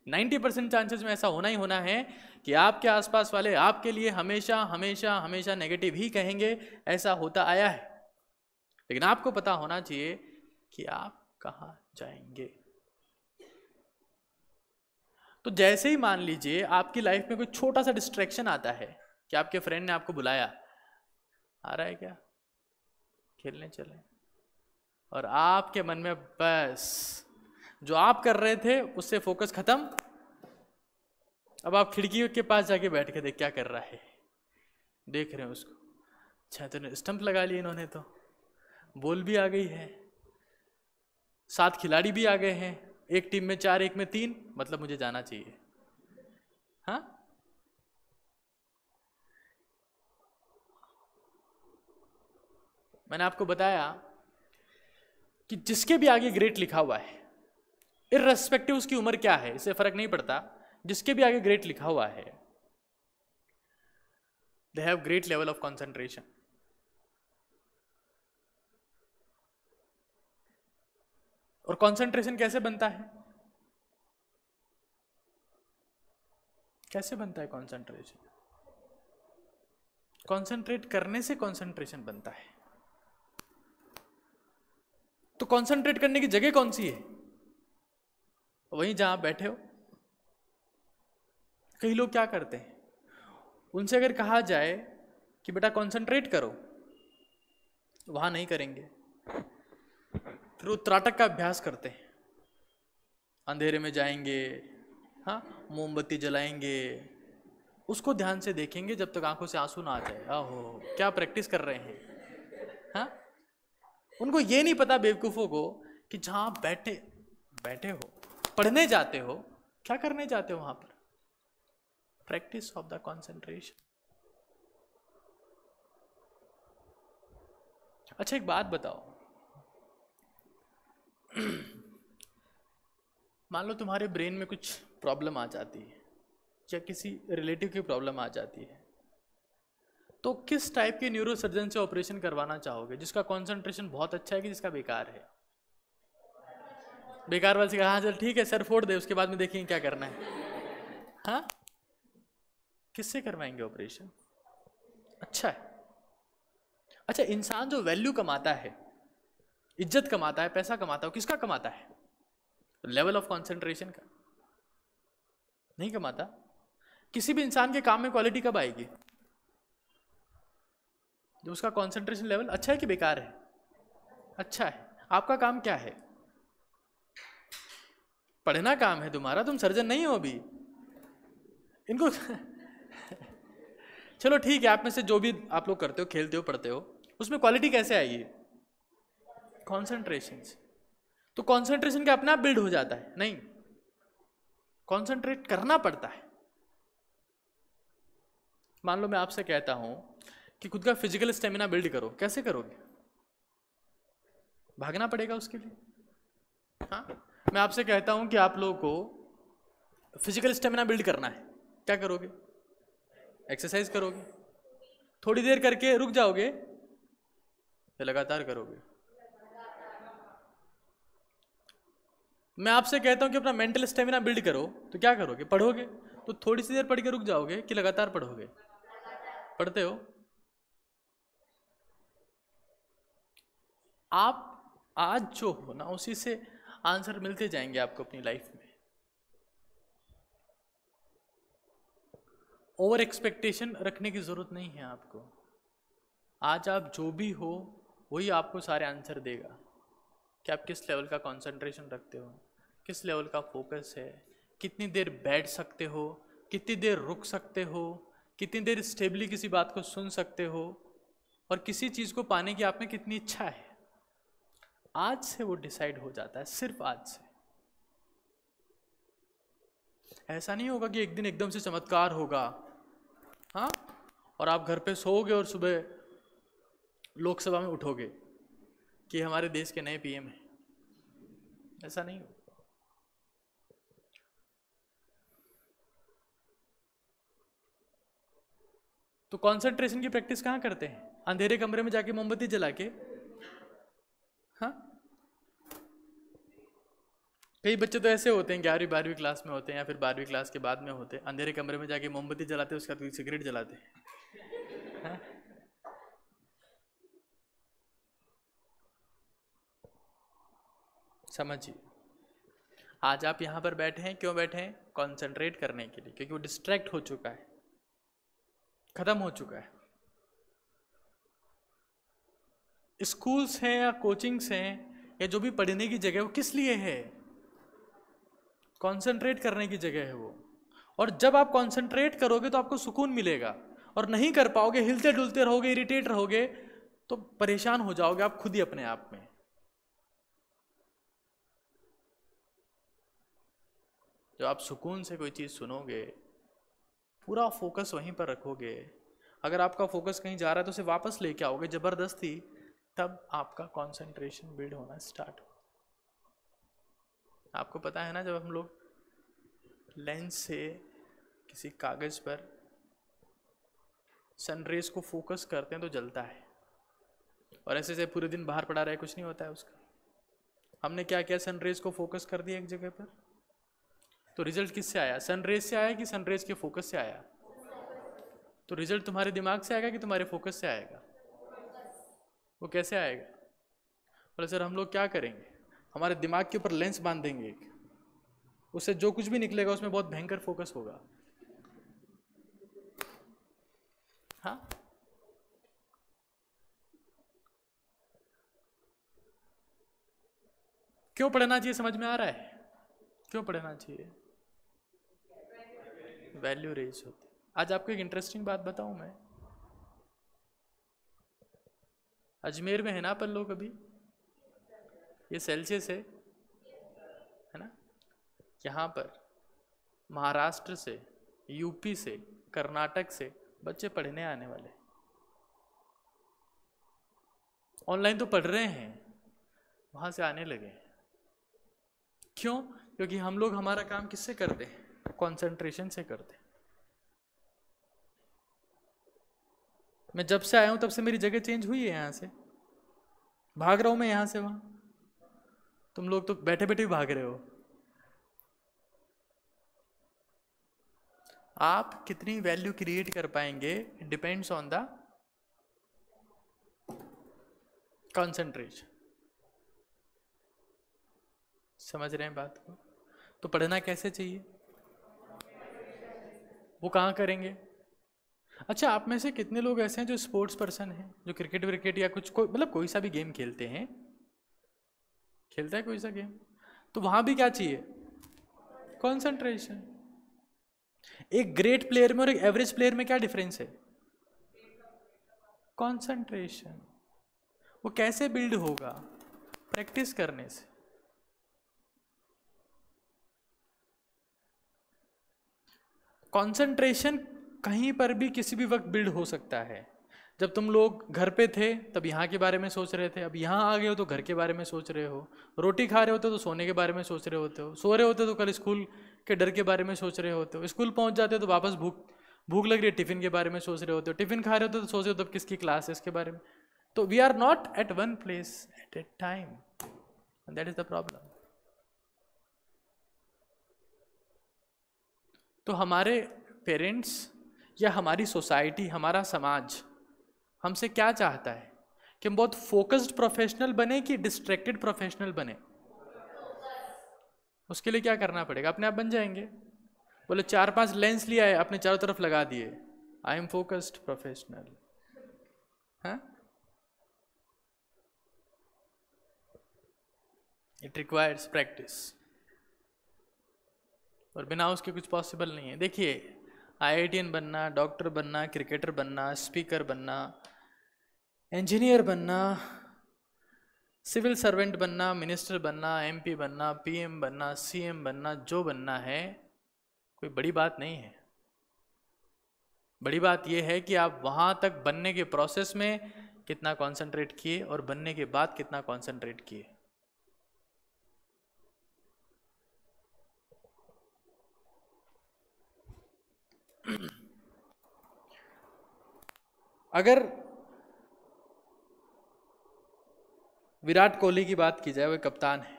90% चांसेस में ऐसा होना ही होना है कि आपके आसपास वाले आपके लिए हमेशा हमेशा हमेशा नेगेटिव ही कहेंगे। ऐसा होता आया है, लेकिन आपको पता होना चाहिए कि आप कहाँ जाएंगे। तो जैसे ही मान लीजिए आपकी लाइफ में कोई छोटा सा डिस्ट्रैक्शन आता है कि आपके फ्रेंड ने आपको बुलाया, आ रहा है क्या खेलने चले, और आपके मन में बस जो आप कर रहे थे उससे फोकस खत्म। अब आप खिड़की के पास जाके बैठ के देख क्या कर रहा है, देख रहे हैं उसको, अच्छा तो स्टंप लगा लिए इन्होंने, तो बॉल भी आ गई है, 7 खिलाड़ी भी आ गए हैं, एक टीम में 4 एक में 3, मतलब मुझे जाना चाहिए। हाँ, मैंने आपको बताया कि जिसके भी आगे ग्रेट लिखा हुआ है, इर्रेस्पेक्टिव उसकी उम्र क्या है इससे फर्क नहीं पड़ता, जिसके भी आगे ग्रेट लिखा हुआ है, they have great level of concentration. और कंसंट्रेशन कैसे बनता है? कैसे बनता है कंसंट्रेशन? कंसंट्रेट करने से कंसंट्रेशन बनता है। तो कंसंट्रेट करने की जगह कौन सी है? वहीं जहां आप बैठे हो। कई लोग क्या करते हैं, उनसे अगर कहा जाए कि बेटा कंसंट्रेट करो, वहां नहीं करेंगे, फिर वो त्राटक का अभ्यास करते हैं, अंधेरे में जाएंगे, हाँ, मोमबत्ती जलाएंगे, उसको ध्यान से देखेंगे जब तक आंखों से आंसू ना आ जाए। आहो, क्या प्रैक्टिस कर रहे हैं। हाँ, उनको ये नहीं पता बेवकूफ़ों को कि जहाँ आप बैठे बैठे हो, पढ़ने जाते हो, क्या करने जाते हो वहाँ पर? Practice of the concentration. अच्छा, एक बात बताओ, मान लो तुम्हारे ब्रेन में कुछ प्रॉब्लम आ जाती है या किसी रिलेटिव की प्रॉब्लम आ जाती है, तो किस टाइप के न्यूरो सर्जन से ऑपरेशन करवाना चाहोगे? जिसका कंसंट्रेशन बहुत अच्छा है कि जिसका बेकार है? बेकार वाले से कहा हाँ चल ठीक है सर फोड़ दे, उसके बाद में देखेंगे क्या करना है। हाँ, किससे करवाएंगे ऑपरेशन? अच्छा है। अच्छा, इंसान जो वैल्यू कमाता है, इज्जत कमाता है, पैसा कमाता है, किसका कमाता है? लेवल ऑफ कंसंट्रेशन का नहीं कमाता। किसी भी इंसान के काम में क्वालिटी कब आएगी? जो उसका कंसंट्रेशन लेवल अच्छा है कि बेकार है? अच्छा है। आपका काम क्या है? पढ़ना काम है तुम्हारा, तुम सर्जन नहीं हो अभी। इनको चलो ठीक है, आप में से जो भी आप लोग करते हो, खेलते हो, पढ़ते हो, उसमें क्वालिटी कैसे आएगी? कंसंट्रेशन से। तो कंसंट्रेशन क्या अपने आप बिल्ड हो जाता है? नहीं, कंसंट्रेट करना पड़ता है। मान लो मैं आपसे कहता हूं कि खुद का फिजिकल स्टेमिना बिल्ड करो, कैसे करोगे? भागना पड़ेगा उसके लिए। हाँ, मैं आपसे कहता हूं कि आप लोगों को फिजिकल स्टेमिना बिल्ड करना है, क्या करोगे? एक्सरसाइज करोगे। थोड़ी देर करके रुक जाओगे या लगातार करोगे? मैं आपसे कहता हूं कि अपना मेंटल स्टेमिना बिल्ड करो, तो क्या करोगे? पढ़ोगे। तो थोड़ी सी देर पढ़ के रुक जाओगे कि लगातार पढ़ोगे? पढ़ते हो। आप आज जो हो ना, उसी से आंसर मिलते जाएंगे आपको अपनी लाइफ में। ओवर एक्सपेक्टेशन रखने की जरूरत नहीं है आपको। आज आप जो भी हो वही आपको सारे आंसर देगा कि आप किस लेवल का कंसंट्रेशन रखते हो, किस लेवल का फोकस है, कितनी देर बैठ सकते हो, कितनी देर रुक सकते हो, कितनी देर स्टेबली किसी बात को सुन सकते हो, और किसी चीज़ को पाने की आप में कितनी इच्छा है। आज से वो डिसाइड हो जाता है, सिर्फ आज से। ऐसा नहीं होगा कि एक दिन एकदम से चमत्कार होगा, हाँ, और आप घर पे सोओगे और सुबह लोकसभा में उठोगे कि हमारे देश के नए पीएम हैं। ऐसा नहीं होगा। तो कंसंट्रेशन की प्रैक्टिस कहाँ करते हैं? अंधेरे कमरे में जाके मोमबत्ती जला के। हाँ, कई बच्चे तो ऐसे होते हैं 11वीं 12वीं क्लास में होते हैं या फिर 12वीं क्लास के बाद में होते हैं, अंधेरे कमरे में जाके मोमबत्ती जलाते हैं, उसके बाद सिगरेट जलाते हैं। हाँ? समझिए, आज आप यहाँ पर बैठे हैं, क्यों बैठे हैं? कंसंट्रेट करने के लिए, क्योंकि वो डिस्ट्रैक्ट हो चुका है, खत्म हो चुका है। स्कूल्स हैं या कोचिंग्स हैं या जो भी पढ़ने की जगह, वो किस लिए है? कंसंट्रेट करने की जगह है वो। और जब आप कंसंट्रेट करोगे तो आपको सुकून मिलेगा, और नहीं कर पाओगे, हिलते डुलते रहोगे, इरिटेट रहोगे, तो परेशान हो जाओगे आप खुद ही अपने आप में। जब आप सुकून से कोई चीज़ सुनोगे, पूरा फोकस वहीं पर रखोगे, अगर आपका फोकस कहीं जा रहा है तो उसे वापस लेके आओगे ज़बरदस्ती, तब आपका कंसंट्रेशन बिल्ड होना स्टार्ट हो। आपको पता है ना, जब हम लोग लेंस से किसी कागज़ पर सनरेज को फोकस करते हैं तो जलता है, और ऐसे से पूरे दिन बाहर पड़ा रहे कुछ नहीं होता है उसका। हमने क्या किया? सनरेज को फोकस कर दिया एक जगह पर, तो रिजल्ट किससे आया? सनरेज से आया कि सनरेज के फोकस से आया? तो रिजल्ट तुम्हारे दिमाग से आएगा कि तुम्हारे फोकस से आएगा? वो कैसे आएगा? बोले सर हम लोग क्या करेंगे, हमारे दिमाग के ऊपर लेंस बांध देंगे एक, उससे जो कुछ भी निकलेगा उसमें बहुत भयंकर फोकस होगा। हाँ, क्यों पढ़ना चाहिए? समझ में आ रहा है क्यों पढ़ना चाहिए? वैल्यू रेज होती है। आज आपको एक इंटरेस्टिंग बात बताऊं मैं, अजमेर में है ना अपन लोग अभी, ये सेल्सियस है ना, यहाँ पर महाराष्ट्र से, यूपी से, कर्नाटक से बच्चे पढ़ने आने वाले, ऑनलाइन तो पढ़ रहे हैं, वहाँ से आने लगे। क्यों? क्योंकि हम लोग हमारा काम किससे करते हैं? कंसंट्रेशन से करते हैं। मैं जब से आया हूँ तब से मेरी जगह चेंज हुई है, यहाँ से भाग रहा हूँ मैं यहाँ से वहाँ, तुम लोग तो बैठे बैठे भी भाग रहे हो। आप कितनी वैल्यू क्रिएट कर पाएंगे डिपेंड्स ऑन द कंसंट्रेशन। समझ रहे हैं बात को? तो पढ़ना कैसे चाहिए, वो कहाँ करेंगे? अच्छा, आप में से कितने लोग ऐसे हैं जो स्पोर्ट्स पर्सन हैं, जो क्रिकेट विकेट या कुछ मतलब कोई सा भी गेम खेलते हैं? खेलता है कोई सा गेम? तो वहां भी क्या चाहिए? कंसंट्रेशन। एक ग्रेट प्लेयर में और एक एवरेज प्लेयर में क्या डिफरेंस है? कंसंट्रेशन। वो कैसे बिल्ड होगा? प्रैक्टिस करने से। कंसंट्रेशन कहीं पर भी किसी भी वक्त बिल्ड हो सकता है। जब तुम लोग घर पे थे तब यहाँ के बारे में सोच रहे थे, अब यहाँ आ गए हो तो घर के बारे में सोच रहे हो, रोटी खा रहे होते तो सोने के बारे में सोच रहे होते हो, सो रहे होते तो कल स्कूल के डर के बारे में सोच रहे होते हो, स्कूल पहुँच जाते हो तो वापस भूख लग रही है, टिफिन के बारे में सोच रहे होते हो, टिफिन खा रहे होते तो सोच रहे हो तब किसकी क्लास है इसके बारे में। तो we are not at one place at a time, that is the problem. तो हमारे पेरेंट्स या हमारी सोसाइटी, हमारा समाज हमसे क्या चाहता है कि हम बहुत फोकस्ड प्रोफेशनल बने कि डिस्ट्रैक्टेड प्रोफेशनल बने? उसके लिए क्या करना पड़ेगा? अपने आप बन जाएंगे। बोले 4-5 लेंस लिया है, अपने चारों तरफ लगा दिए, आई एम फोकस्ड प्रोफेशनल। हाँ, इट रिक्वायर्स प्रैक्टिस, और बिना उसके कुछ पॉसिबल नहीं है। देखिए, IITian बनना, डॉक्टर बनना, क्रिकेटर बनना, स्पीकर बनना, इंजीनियर बनना, सिविल सर्वेंट बनना, मिनिस्टर बनना, MP बनना, PM बनना, CM बनना, जो बनना है कोई बड़ी बात नहीं है। बड़ी बात यह है कि आप वहाँ तक बनने के प्रोसेस में कितना कंसंट्रेट किए और बनने के बाद कितना कंसंट्रेट किए। अगर विराट कोहली की बात की जाए, वो कप्तान है,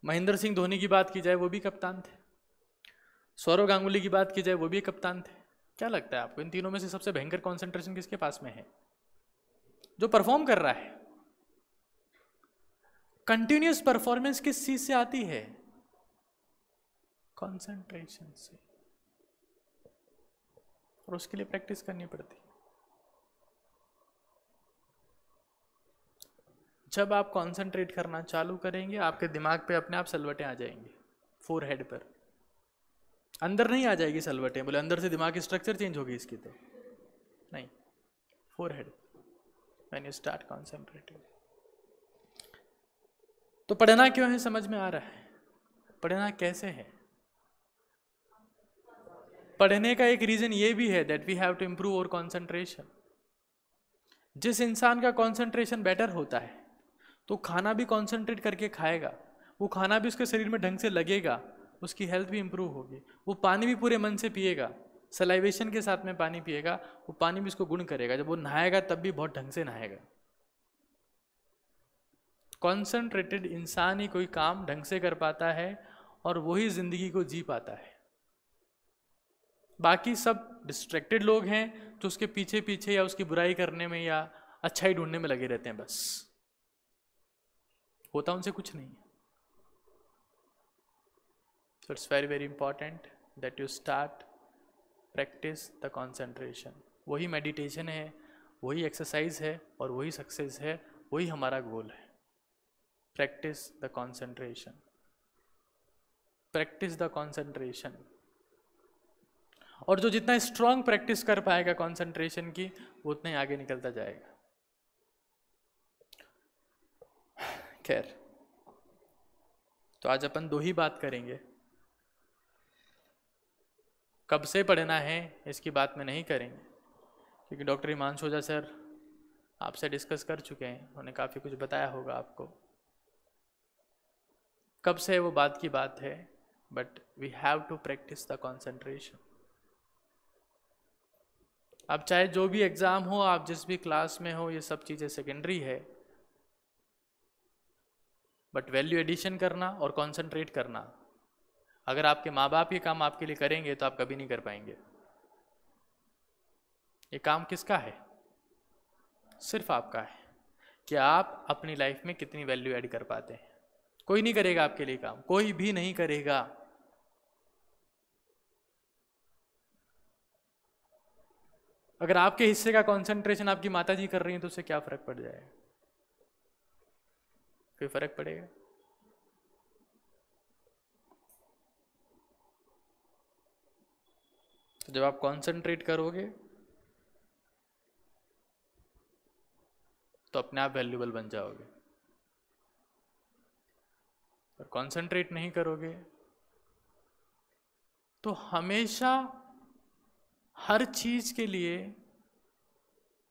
महेंद्र सिंह धोनी की बात की जाए, वो भी कप्तान थे, सौरव गांगुली की बात की जाए, वो भी कप्तान थे, क्या लगता है आपको इन तीनों में से सबसे भयंकर कंसंट्रेशन किसके पास में है? जो परफॉर्म कर रहा है। कंटिन्यूअस परफॉर्मेंस किस चीज से आती है? कंसंट्रेशन से, और उसके लिए प्रैक्टिस करनी पड़ती है। जब आप कंसंट्रेट करना चालू करेंगे, आपके दिमाग पे अपने आप सलवटें आ जाएंगी, फोरहेड पर। अंदर नहीं आ जाएगी सलवटें, बोले अंदर से दिमाग की स्ट्रक्चर चेंज होगी इसकी, तो नहीं, forehead, when you start concentrating. तो पढ़ना क्यों है समझ में आ रहा है? पढ़ना कैसे है? पढ़ने का एक रीजन ये भी है that we have to improve our concentration. जिस इंसान का कंसंट्रेशन बेटर होता है तो खाना भी कंसंट्रेट करके खाएगा, वो खाना भी उसके शरीर में ढंग से लगेगा, उसकी हेल्थ भी इंप्रूव होगी। वो पानी भी पूरे मन से पिएगा, सलाइवेशन के साथ में पानी पिएगा, वो पानी भी उसको गुण करेगा। जब वो नहाएगा तब भी बहुत ढंग से नहाएगा। कॉन्सेंट्रेटेड इंसान ही कोई काम ढंग से कर पाता है और वही जिंदगी को जी पाता है। बाकी सब डिस्ट्रैक्टेड लोग हैं जो उसके पीछे पीछे या उसकी बुराई करने में या अच्छाई ढूंढने में लगे रहते हैं, बस होता उनसे कुछ नहीं है। So it's very very important that you start practice the concentration। वही मेडिटेशन है, वही एक्सरसाइज है और वही सक्सेस है, वही हमारा गोल है। Practice the concentration, practice the concentration. और जो जितना स्ट्रांग प्रैक्टिस कर पाएगा कंसंट्रेशन की, वो उतना ही आगे निकलता जाएगा। खैर, तो आज अपन दो ही बात करेंगे। कब से पढ़ना है इसकी बात में नहीं करेंगे, क्योंकि डॉक्टर हिमांशु ओझा सर आपसे डिस्कस कर चुके हैं, उन्होंने काफ़ी कुछ बताया होगा आपको। कब से वो बात की बात है, but we have to practise the concentration. अब चाहे जो भी एग्ज़ाम हो, आप जिस भी क्लास में हो, ये सब चीज़ें सेकेंडरी है, बट वैल्यू एडिशन करना और कंसंट्रेट करना, अगर आपके माँ बाप ये काम आपके लिए करेंगे तो आप कभी नहीं कर पाएंगे। ये काम किसका है? सिर्फ आपका है कि आप अपनी लाइफ में कितनी वैल्यू ऐड कर पाते हैं। कोई नहीं करेगा आपके लिए काम, कोई भी नहीं करेगा। अगर आपके हिस्से का कंसंट्रेशन आपकी माता जी कर रही हैं तो उससे क्या फर्क पड़ जाएगा? कोई फर्क पड़ेगा? तो जब आप कंसंट्रेट करोगे तो अपने आप वैल्यूबल बन जाओगे, और कंसंट्रेट नहीं करोगे तो हमेशा हर चीज के लिए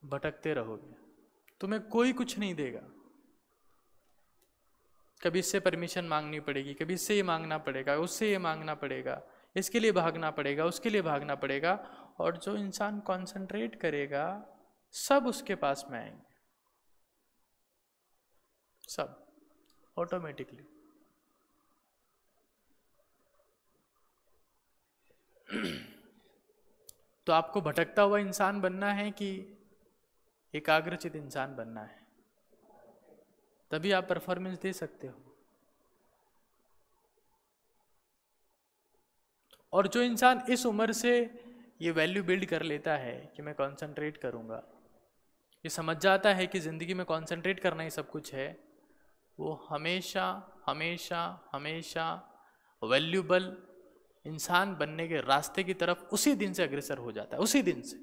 भटकते रहोगे। तुम्हें कोई कुछ नहीं देगा। कभी इससे परमिशन मांगनी पड़ेगी, कभी इससे ये मांगना पड़ेगा, उससे ये मांगना पड़ेगा, इसके लिए भागना पड़ेगा, उसके लिए भागना पड़ेगा। और जो इंसान कंसंट्रेट करेगा, सब उसके पास में आएंगे, सब ऑटोमेटिकली। तो आपको भटकता हुआ इंसान बनना है कि एकाग्रचित इंसान बनना है? तभी आप परफॉर्मेंस दे सकते हो। और जो इंसान इस उम्र से ये वैल्यू बिल्ड कर लेता है कि मैं कंसंट्रेट करूंगा, ये समझ जाता है कि ज़िंदगी में कंसंट्रेट करना ही सब कुछ है, वो हमेशा हमेशा हमेशा वैल्यूबल इंसान बनने के रास्ते की तरफ उसी दिन से अग्रसर हो जाता है। उसी दिन से।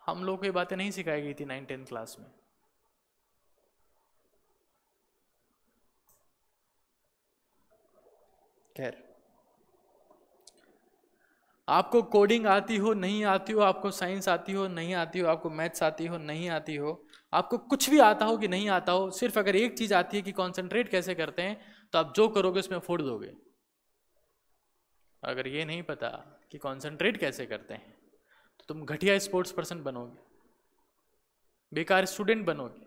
हम लोग को ये बातें नहीं सिखाई गई थी 9-10 क्लास में। खैर, आपको कोडिंग आती हो नहीं आती हो, आपको साइंस आती हो नहीं आती हो, आपको मैथ्स आती हो नहीं आती हो, आपको कुछ भी आता हो कि नहीं आता हो, सिर्फ अगर एक चीज आती है कि कंसंट्रेट कैसे करते हैं, तो आप जो करोगे उसमें फोड़ दोगे। अगर ये नहीं पता कि कंसंट्रेट कैसे करते हैं तो तुम घटिया स्पोर्ट्स पर्सन बनोगे, बेकार स्टूडेंट बनोगे।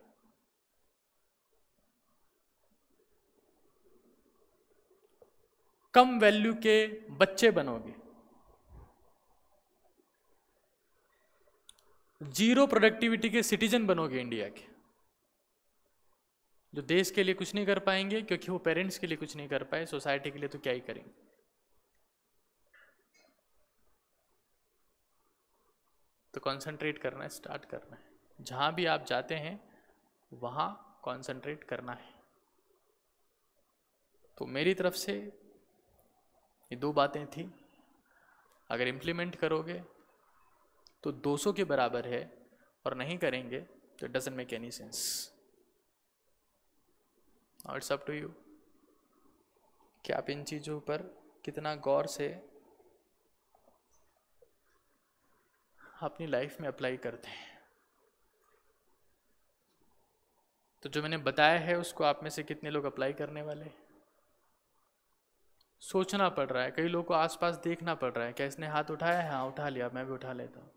कम वैल्यू के बच्चे बनोगे, जीरो प्रोडक्टिविटी के सिटीजन बनोगे इंडिया के, जो देश के लिए कुछ नहीं कर पाएंगे क्योंकि वो पेरेंट्स के लिए कुछ नहीं कर पाए, सोसाइटी के लिए तो क्या ही करेंगे। तो कंसंट्रेट करना स्टार्ट करना है। जहां भी आप जाते हैं वहां कंसंट्रेट करना है। तो मेरी तरफ से ये दो बातें थी। अगर इम्प्लीमेंट करोगे तो 200 के बराबर है, और नहीं करेंगे तो it doesn't make any sense. और इट्स अप टू यू कि आप इन चीज़ों पर कितना गौर से अपनी लाइफ में अप्लाई करते हैं। तो जो मैंने बताया है उसको आप में से कितने लोग अप्लाई करने वाले हैं? सोचना पड़ रहा है। कई लोगों को आसपास देखना पड़ रहा है, क्या इसने हाथ उठाया है? हाँ उठा लिया, मैं भी उठा लेता हूँ।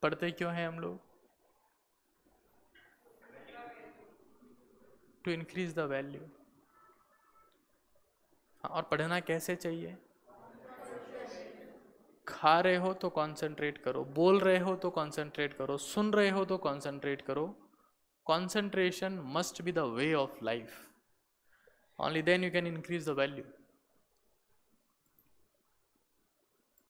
पढ़ते क्यों हैं हम लोग? To increase the value. और पढ़ना कैसे चाहिए? खा रहे हो तो कंसंट्रेट करो, बोल रहे हो तो कंसंट्रेट करो, सुन रहे हो तो कंसंट्रेट करो। Concentration must be the way of life. Only then you can increase the value.